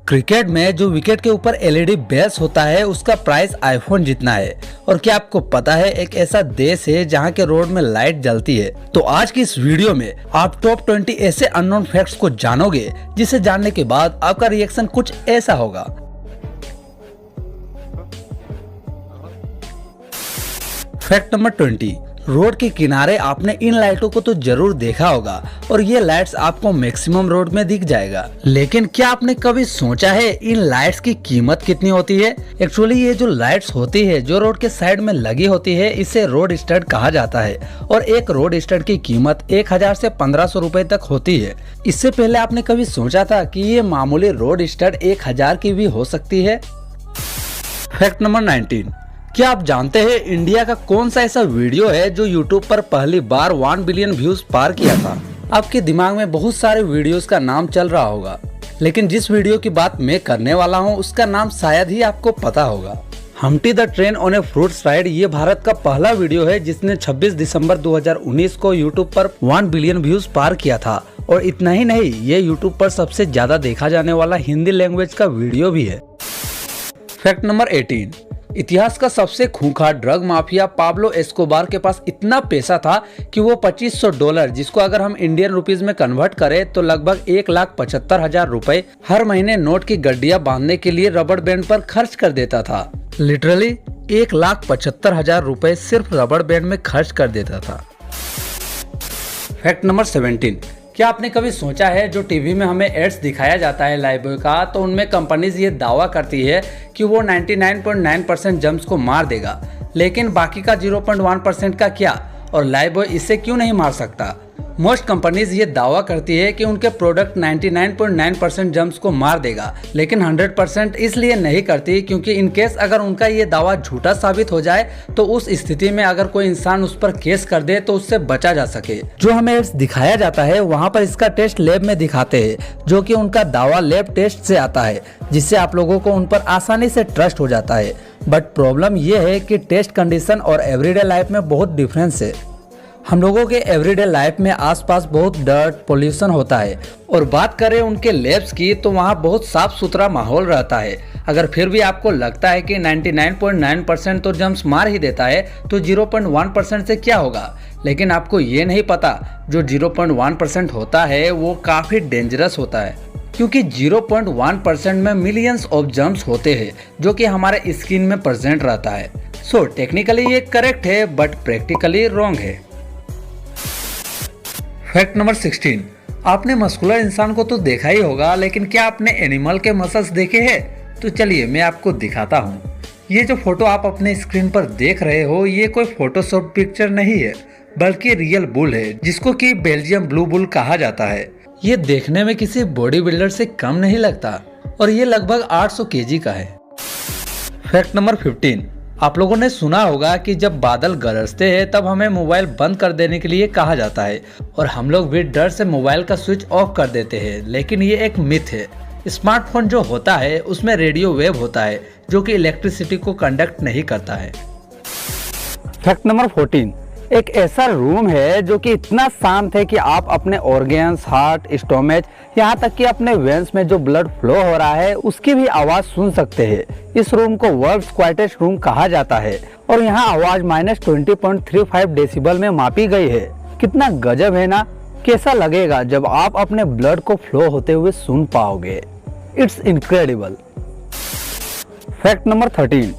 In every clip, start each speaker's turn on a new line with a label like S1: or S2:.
S1: Cricket में जो wicket के ऊपर एलईडी बेस होता है उसका प्राइस आईफोन जितना है। और क्या आपको पता है एक ऐसा देश है जहां के रोड में लाइट जलती है। तो आज की इस वीडियो में आप टॉप 20 ऐसे अननोन फैक्ट्स को जानोगे जिसे जानने के बाद आपका रिएक्शन कुछ ऐसा होगा। फैक्ट नंबर 20, रोड के किनारे आपने इन लाइटों को तो जरूर देखा होगा और ये लाइट्स आपको मैक्सिमम रोड में दिख जाएगा। लेकिन क्या आपने कभी सोचा है इन लाइट्स की कीमत कितनी होती है? एक्चुअली ये जो लाइट्स होती है जो रोड के साइड में लगी होती है इसे रोड स्टड कहा जाता है और एक रोड स्टड की कीमत 1000 से 1500 रुपए तक होती है। इससे पहले आपने कभी सोचा था कि ये मामूली रोड स्टड 1000 की भी हो सकती है? फैक्ट नंबर 19, क्या आप जानते हैं इंडिया का कौन सा ऐसा वीडियो है जो YouTube पर पहली बार 1 बिलियन व्यूज पार किया था? आपके दिमाग में बहुत सारे वीडियोस का नाम चल रहा होगा, लेकिन जिस वीडियो की बात मैं करने वाला हूं उसका नाम शायद ही आपको पता होगा। Humpty the train on A fruits ride ये भारत का पहला वीडियो है जिसने 26 दिसंबर 2019 को YouTube पर 1 बिलियन व्यूज पार किया था। और इतना ही नहीं, ये YouTube पर सबसे ज्यादा देखा जाने वाला हिंदी लैंग्वेज का वीडियो भी है। फैक्ट नंबर 18, इतिहास का सबसे खूंखार ड्रग माफिया पाब्लो एस्कोबार के पास इतना पैसा था कि वो $2500, जिसको अगर हम इंडियन रुपीस में कन्वर्ट करें तो लगभग 1,75,000 रुपए हर महीने नोट की गड्डियां बांधने के लिए रबड़ बैंड पर खर्च कर देता था। लिटरली 1,75,000 रुपए सिर्फ रबड़ बैंड में खर्च कर देता था। फैक्ट नंबर 17, क्या आपने कभी सोचा है जो टीवी में हमें एड्स दिखाया जाता है लाइफबॉय का, तो उनमें कंपनीज ये दावा करती है कि वो 99.9% जम्स को मार देगा, लेकिन बाकी का 0.1% का क्या, और लाइफबॉय इससे क्यों नहीं मार सकता? मोस्ट कंपनीज ये दावा करती है कि उनके प्रोडक्ट 99.9% जम्स को मार देगा, लेकिन 100% इसलिए नहीं करती क्योंकि इन केस अगर उनका ये दावा झूठा साबित हो जाए तो उस स्थिति में अगर कोई इंसान उस पर केस कर दे तो उससे बचा जा सके। जो हमें एड्स दिखाया जाता है वहाँ पर इसका टेस्ट लैब में दिखाते हैं, जो कि उनका दावा लैब टेस्ट से आता है, जिससे आप लोगों को उन पर आसानी से ट्रस्ट हो जाता है। बट प्रॉब्लम ये है कि टेस्ट कंडीशन और एवरीडे लाइफ में बहुत डिफरेंस है। हम लोगों के एवरीडे लाइफ में आसपास बहुत डर्ट पोल्यूशन होता है, और बात करें उनके लैब्स की तो वहाँ बहुत साफ सुथरा माहौल रहता है। अगर फिर भी आपको लगता है कि 99.9% तो जम्स मार ही देता है तो 0.1% से क्या होगा? लेकिन आपको ये नहीं पता जो 0.1% होता है वो काफ़ी डेंजरस होता है, क्योंकि 0.1% में मिलियंस ऑफ जम्स होते हैं जो कि हमारे स्किन में प्रेजेंट रहता है। सो टेक्निकली ये करेक्ट है बट प्रैक्टिकली रॉन्ग है। फैक्ट नंबर 16, आपने मस्कुलर इंसान को तो देखा ही होगा, लेकिन क्या आपने एनिमल के मसल्स देखे हैं? तो चलिए मैं आपको दिखाता हूँ। ये जो फोटो आप अपने स्क्रीन पर देख रहे हो ये कोई फोटोशॉप पिक्चर नहीं है, बल्कि रियल बुल है, जिसको कि बेल्जियम ब्लू बुल कहा जाता है। ये देखने में किसी बॉडी बिल्डर से कम नहीं लगता और ये लगभग 800 kg का है। फैक्ट नंबर 15, आप लोगों ने सुना होगा कि जब बादल गरजते हैं तब हमें मोबाइल बंद कर देने के लिए कहा जाता है और हम लोग भी डर से मोबाइल का स्विच ऑफ कर देते हैं, लेकिन ये एक मिथ है। स्मार्टफोन जो होता है उसमें रेडियो वेव होता है जो कि इलेक्ट्रिसिटी को कंडक्ट नहीं करता है। फैक्ट नंबर 14, एक ऐसा रूम है जो कि इतना शांत है कि आप अपने ऑर्गन्स, हार्ट, स्टोमेच, यहाँ तक कि अपने वेन्स में जो ब्लड फ्लो हो रहा है उसकी भी आवाज सुन सकते हैं। इस रूम को वर्ल्ड्स क्वाइटेस्ट रूम कहा जाता है और यहाँ आवाज -20.35 डेसिबल में मापी गई है। कितना गजब है ना? कैसा लगेगा जब आप अपने ब्लड को फ्लो होते हुए सुन पाओगे? It's incredible. Fact number 13,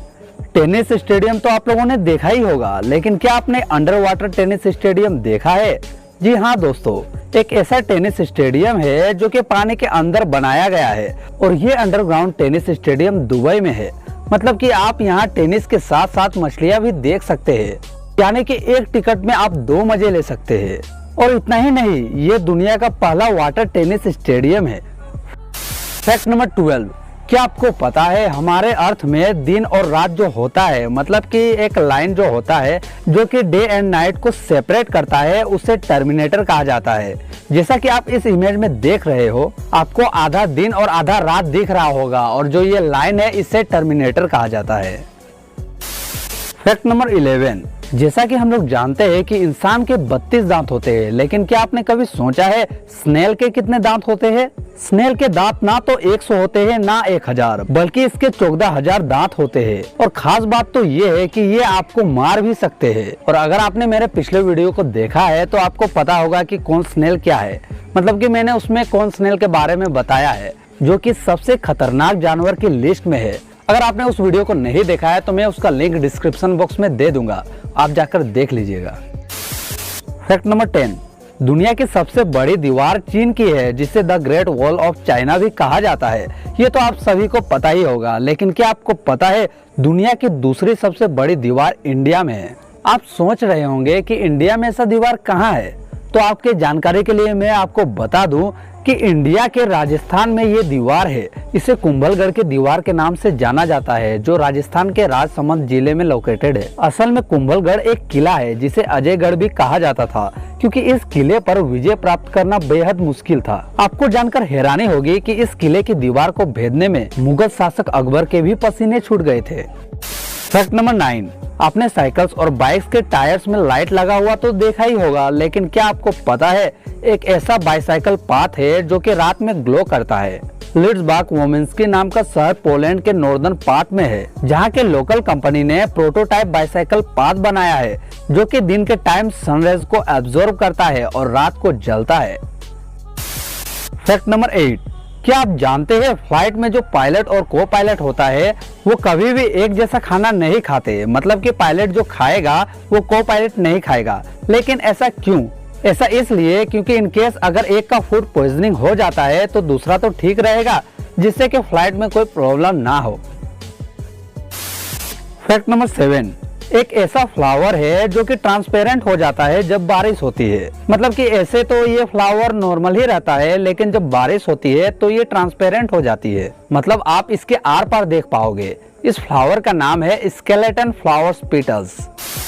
S1: tennis stadium तो आप लोगों ने देखा ही होगा, लेकिन क्या आपने अंडर वाटर टेनिस स्टेडियम देखा है? जी हाँ दोस्तों, एक ऐसा टेनिस स्टेडियम है जो कि पानी के अंदर बनाया गया है और ये अंडरग्राउंड टेनिस स्टेडियम दुबई में है। मतलब कि आप यहाँ टेनिस के साथ साथ मछलियाँ भी देख सकते हैं, यानी कि एक टिकट में आप 2 मजे ले सकते हैं। और इतना ही नहीं, ये दुनिया का पहला वाटर टेनिस स्टेडियम है। फैक्ट नंबर 12, क्या आपको पता है हमारे अर्थ में दिन और रात जो होता है, मतलब कि एक लाइन जो होता है जो कि डे एंड नाइट को सेपरेट करता है, उसे टर्मिनेटर कहा जाता है। जैसा कि आप इस इमेज में देख रहे हो, आपको आधा दिन और आधा रात दिख रहा होगा और जो ये लाइन है इसे टर्मिनेटर कहा जाता है। फैक्ट नंबर 11, जैसा कि हम लोग जानते हैं कि इंसान के 32 दांत होते हैं, लेकिन क्या आपने कभी सोचा है स्नेल के कितने दांत होते हैं? स्नेल के दांत ना तो 100 होते हैं ना 1000, बल्कि इसके 14,000 दांत होते हैं। और खास बात तो ये है कि ये आपको मार भी सकते हैं। और अगर आपने मेरे पिछले वीडियो को देखा है तो आपको पता होगा कि कौन स्नेल क्या है, मतलब कि मैंने उसमें कौन स्नेल के बारे में बताया है, जो कि सबसे खतरनाक जानवर की लिस्ट में है। अगर आपने उस वीडियो को नहीं देखा है तो मैं उसका लिंक डिस्क्रिप्शन बॉक्स में दे दूंगा, आप जाकर देख लीजिएगा। फैक्ट नंबर 10, दुनिया की सबसे बड़ी दीवार चीन की है, जिसे the great wall of China भी कहा जाता है। ये तो आप सभी को पता ही होगा, लेकिन क्या आपको पता है दुनिया की दूसरी सबसे बड़ी दीवार इंडिया में है? आप सोच रहे होंगे कि इंडिया में ऐसा दीवार कहाँ है, तो आपके जानकारी के लिए मैं आपको बता दूं कि इंडिया के राजस्थान में ये दीवार है। इसे कुंभलगढ़ की दीवार के नाम से जाना जाता है, जो राजस्थान के राजसमंद जिले में लोकेटेड है। असल में कुंभलगढ़ एक किला है जिसे अजयगढ़ भी कहा जाता था, क्योंकि इस किले पर विजय प्राप्त करना बेहद मुश्किल था। आपको जानकर हैरानी होगी कि इस किले की दीवार को भेदने में मुगल शासक अकबर के भी पसीने छूट गए थे। फैक्ट नंबर 9, आपने साइकिल्स और बाइक्स के टायर्स में लाइट लगा हुआ तो देखा ही होगा, लेकिन क्या आपको पता है एक ऐसा बाइसाइकिल पाथ है जो कि रात में ग्लो करता है? लिड्सबार्ग वोमेंस्की नाम का शहर पोलैंड के नॉर्दर्न पार्ट में है, जहां के लोकल कंपनी ने प्रोटोटाइप बाइसाइकिल पाथ बनाया है, जो कि दिन के टाइम सनराइज को एब्जॉर्ब करता है और रात को जलता है। फैक्ट नंबर 8, क्या आप जानते हैं फ्लाइट में जो पायलट और को पायलट होता है वो कभी भी एक जैसा खाना नहीं खाते, मतलब कि पायलट जो खाएगा वो को पायलट नहीं खाएगा। लेकिन ऐसा क्यों? ऐसा इसलिए क्योंकि इन केस अगर एक का फूड पॉइजनिंग हो जाता है तो दूसरा तो ठीक रहेगा, जिससे कि फ्लाइट में कोई प्रॉब्लम ना हो। फैक्ट नंबर 7, एक ऐसा फ्लावर है जो कि ट्रांसपेरेंट हो जाता है जब बारिश होती है। मतलब कि ऐसे तो ये फ्लावर नॉर्मल ही रहता है, लेकिन जब बारिश होती है तो ये ट्रांसपेरेंट हो जाती है, मतलब आप इसके आर पार देख पाओगे। इस फ्लावर का नाम है skeleton flowers petals.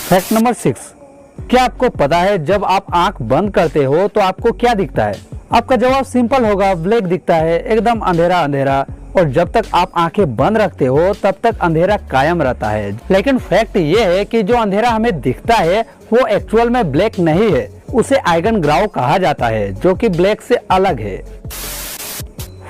S1: Fact number 6, क्या आपको पता है जब आप आंख बंद करते हो तो आपको क्या दिखता है? आपका जवाब सिंपल होगा, ब्लैक दिखता है, एकदम अंधेरा अंधेरा। और जब तक आप आंखें बंद रखते हो तब तक अंधेरा कायम रहता है। लेकिन फैक्ट ये है कि जो अंधेरा हमें दिखता है वो एक्चुअल में ब्लैक नहीं है, उसे आइगन ग्राउ कहा जाता है, जो कि ब्लैक से अलग है।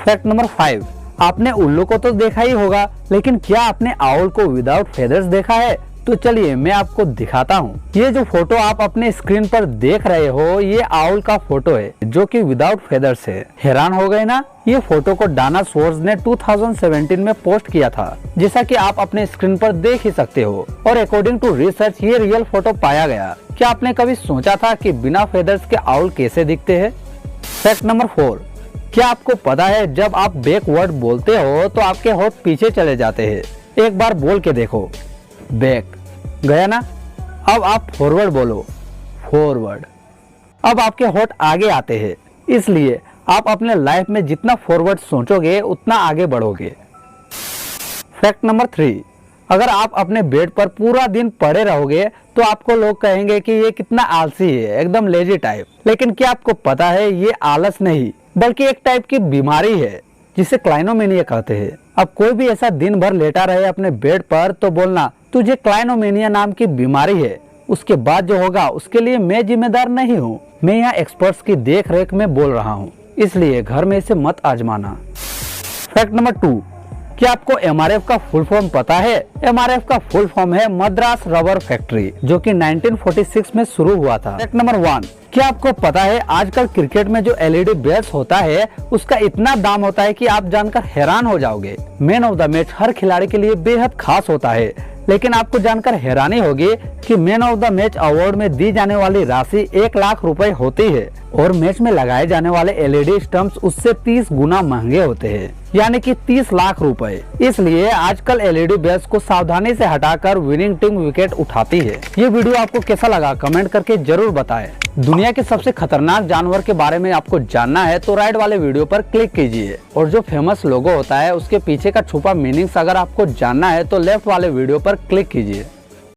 S1: फैक्ट नंबर 5, आपने उल्लू को तो देखा ही होगा, लेकिन क्या आपने आउल को विदाउट फेदर्स देखा है? तो चलिए मैं आपको दिखाता हूँ। ये जो फोटो आप अपने स्क्रीन पर देख रहे हो ये आउल का फोटो है, जो कि विदाउट फेदर्स है। हैरान हो गए ना? ये फोटो को डाना सोर्स ने 2017 में पोस्ट किया था, जैसा कि आप अपने स्क्रीन पर देख ही सकते हो। और अकॉर्डिंग टू रिसर्च ये रियल फोटो पाया गया। क्या आपने कभी सोचा था कि बिना फेदर्स के आउल कैसे दिखते हैं? फैक्ट नंबर 4, क्या आपको पता है जब आप बैकवर्ड बोलते हो तो आपके होठ पीछे चले जाते हैं? एक बार बोल के देखो, बैक गया ना? अब आप फॉरवर्ड बोलो, फॉरवर्ड। अब आपके होठ आगे आते हैं, इसलिए आप अपने लाइफ में जितना फॉरवर्ड सोचोगे उतना आगे बढ़ोगे। फैक्ट नंबर 3, अगर आप अपने बेड पर पूरा दिन पड़े रहोगे तो आपको लोग कहेंगे कि ये कितना आलसी है, एकदम लेजी टाइप। लेकिन क्या आपको पता है ये आलस नहीं बल्कि एक टाइप की बीमारी है, जिसे क्लाइनोमेनिया कहते हैं। अब कोई भी ऐसा दिन भर लेटा रहे अपने बेड पर तो बोलना तुझे क्लाइनोमेनिया नाम की बीमारी है। उसके बाद जो होगा उसके लिए मैं जिम्मेदार नहीं हूँ, मैं यहाँ एक्सपर्ट्स की देख रेख में बोल रहा हूँ, इसलिए घर में इसे मत आजमाना। फैक्ट नंबर 2, क्या आपको MRF का फुल फॉर्म पता है? MRF का फुल फॉर्म है मद्रास रबर फैक्ट्री, जो कि 1946 में शुरू हुआ था। फैक्ट नंबर 1, क्या आपको पता है आजकल क्रिकेट में जो LED बैट्स होता है उसका इतना दाम होता है कि आप जानकर हैरान हो जाओगे। मैन ऑफ द मैच हर खिलाड़ी के लिए बेहद खास होता है, लेकिन आपको जानकर हैरानी होगी कि man of the match award में दी जाने वाली राशि 1 लाख रुपए होती है और मैच में लगाए जाने वाले LED स्टंप्स उससे 30 गुना महंगे होते हैं, यानी कि 30 लाख रुपए। इसलिए आजकल LED बैट्स को सावधानी से हटाकर विनिंग टीम विकेट उठाती है। ये वीडियो आपको कैसा लगा कमेंट करके जरूर बताएं। दुनिया के सबसे खतरनाक जानवर के बारे में आपको जानना है तो राइट वाले वीडियो पर क्लिक कीजिए, और जो फेमस लोगो होता है उसके पीछे का छुपा मीनिंग्स अगर आपको जानना है तो लेफ्ट वाले वीडियो पर क्लिक कीजिए।